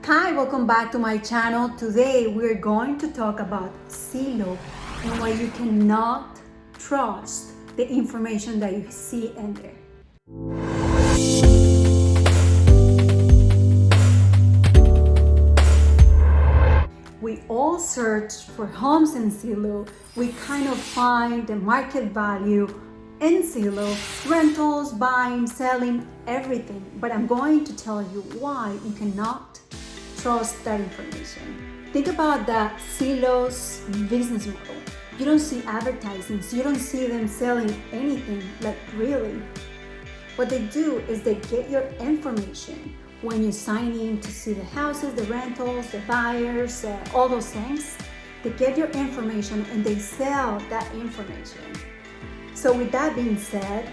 Hi, welcome back to my channel. Today we're going to talk about Zillow and why you cannot trust the information that you see in there. We all search for homes in Zillow. We kind of find the market value in Zillow, rentals, buying, selling, everything. But I'm going to tell you why you cannot trust that information. Think about that Zillow's business model. You don't see advertising, so you don't see them selling anything, like really. What they do is they get your information when you sign in to see the houses, the rentals, the buyers, all those things. They get your information and they sell that information. So with that being said,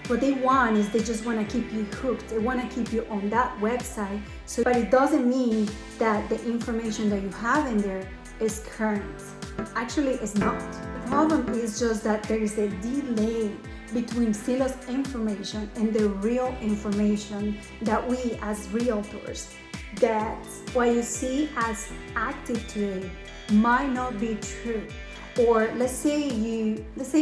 what they want is they just want to keep you hooked. They want to keep you on that website. But it doesn't mean that the information that you have in there is current. Actually, it's not. The problem is just that there is a delay between Zillow's information and the real information that we as realtors get. What you see as active today might not be true. Or let's say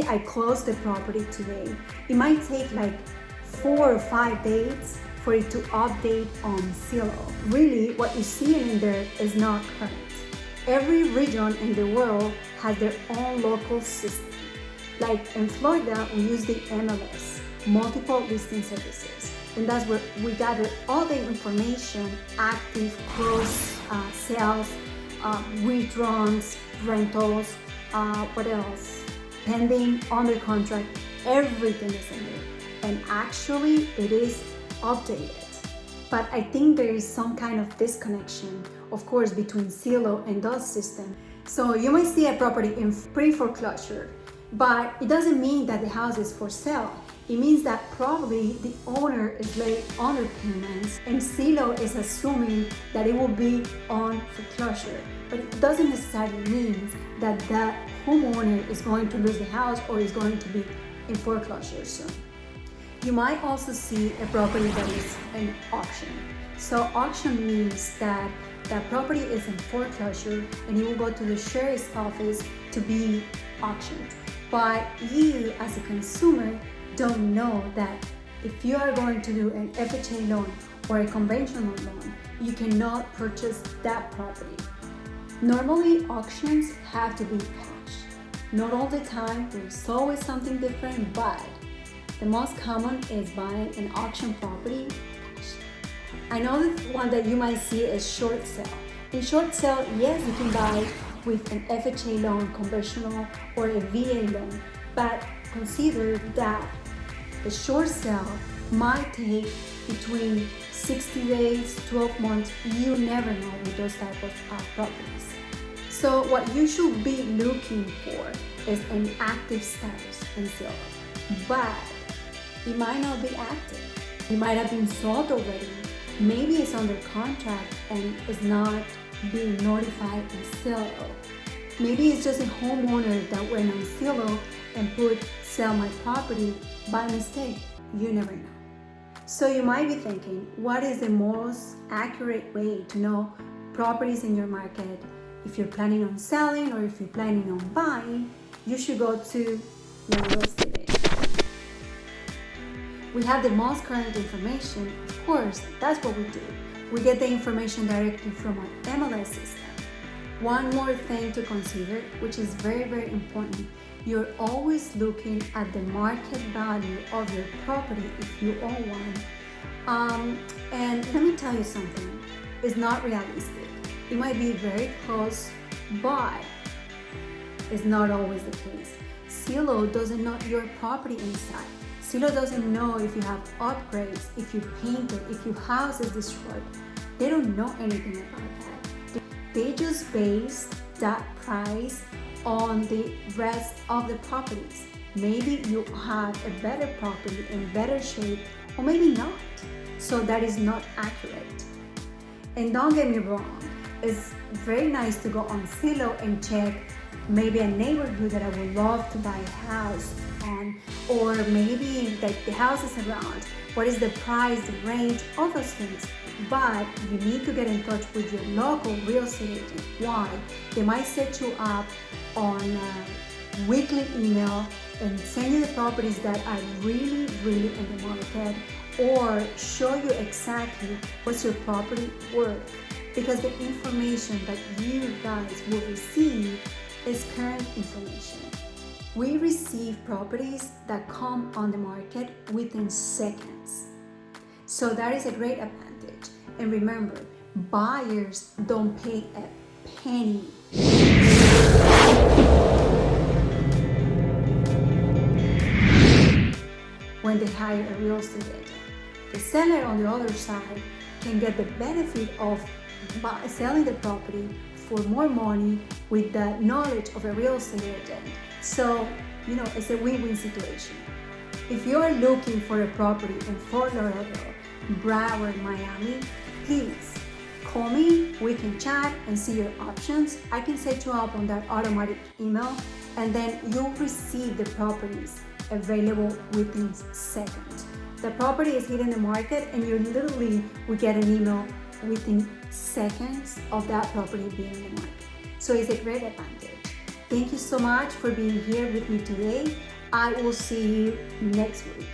I close the property today. It might take like 4 or 5 days for it to update on Zillow. Really, what you see in there is not current. Every region in the world has their own local system. Like in Florida, we use the MLS, multiple listing services. And that's where we gather all the information, active, closed sales, withdrawals, rentals, what else? Pending, under contract, everything is in there. And actually, it is updated. But I think there is some kind of disconnection, of course, between Zillow and those systems. So you might see a property in pre-foreclosure, but it doesn't mean that the house is for sale. It means that probably the owner is late on their payments and Zillow is assuming that it will be on foreclosure. But it doesn't necessarily mean that the homeowner is going to lose the house or is going to be in foreclosure soon. You might also see a property that is an auction. So auction means that that property is in foreclosure and it will go to the sheriff's office to be auctioned. But you as a consumer don't know that if you are going to do an FHA loan or a conventional loan, you cannot purchase that property. Normally, auctions have to be cash. Not all the time, there's always something different, but the most common is buying an auction property cash. I know that one that you might see is short sale. In short sale, yes, you can buy with an FHA loan, conventional, or a VA loan, but consider that the short sale might take between 60 days, 12 months, you never know with those type of properties. So what you should be looking for is an active status in Zillow, but it might not be active. It might have been sold already. Maybe it's under contract and is not being notified in Zillow. Maybe it's just a homeowner that went on Zillow and put sell my property by mistake. You never know. So you might be thinking, what is the most accurate way to know properties in your market? If you're planning on selling or if you're planning on buying, you should go to Realtor. We have the most current information. Of course, that's what we do. We get the information directly from our MLS system. One more thing to consider, which is very, very important. You're always looking at the market value of your property if you own one. And let me tell you something, it's not realistic. It might be very close, but it's not always the case. Zillow doesn't know your property inside. Zillow doesn't know if you have upgrades, if you painted, if your house is destroyed. They don't know anything about that. They just base that price on the rest of the properties. Maybe you have a better property in better shape, or maybe not. So that is not accurate. And don't get me wrong, it's very nice to go on Zillow and check maybe a neighborhood that I would love to buy a house on, or maybe like the houses around, what is the price, the range, all those things. But you need to get in touch with your local real estate agent. Why? They might set you up on a weekly email and send you the properties that are really, really in the market, or show you exactly what's your property worth. Because the information that you guys will receive is current information. We receive properties that come on the market within seconds. So that is a great advantage. And remember, buyers don't pay a penny. When they hire a real estate agent. The seller on the other side can get the benefit of selling the property for more money with the knowledge of a real estate agent. So, it's a win-win situation. If you're looking for a property in Fort Lauderdale, Broward, Miami, please call me. We can chat and see your options. I can set you up on that automatic email, and then you'll receive the properties available within seconds. The property is hitting the market, and you literally will get an email within seconds of that property being in the market. So it's a great advantage. Thank you so much for being here with me today. I will see you next week.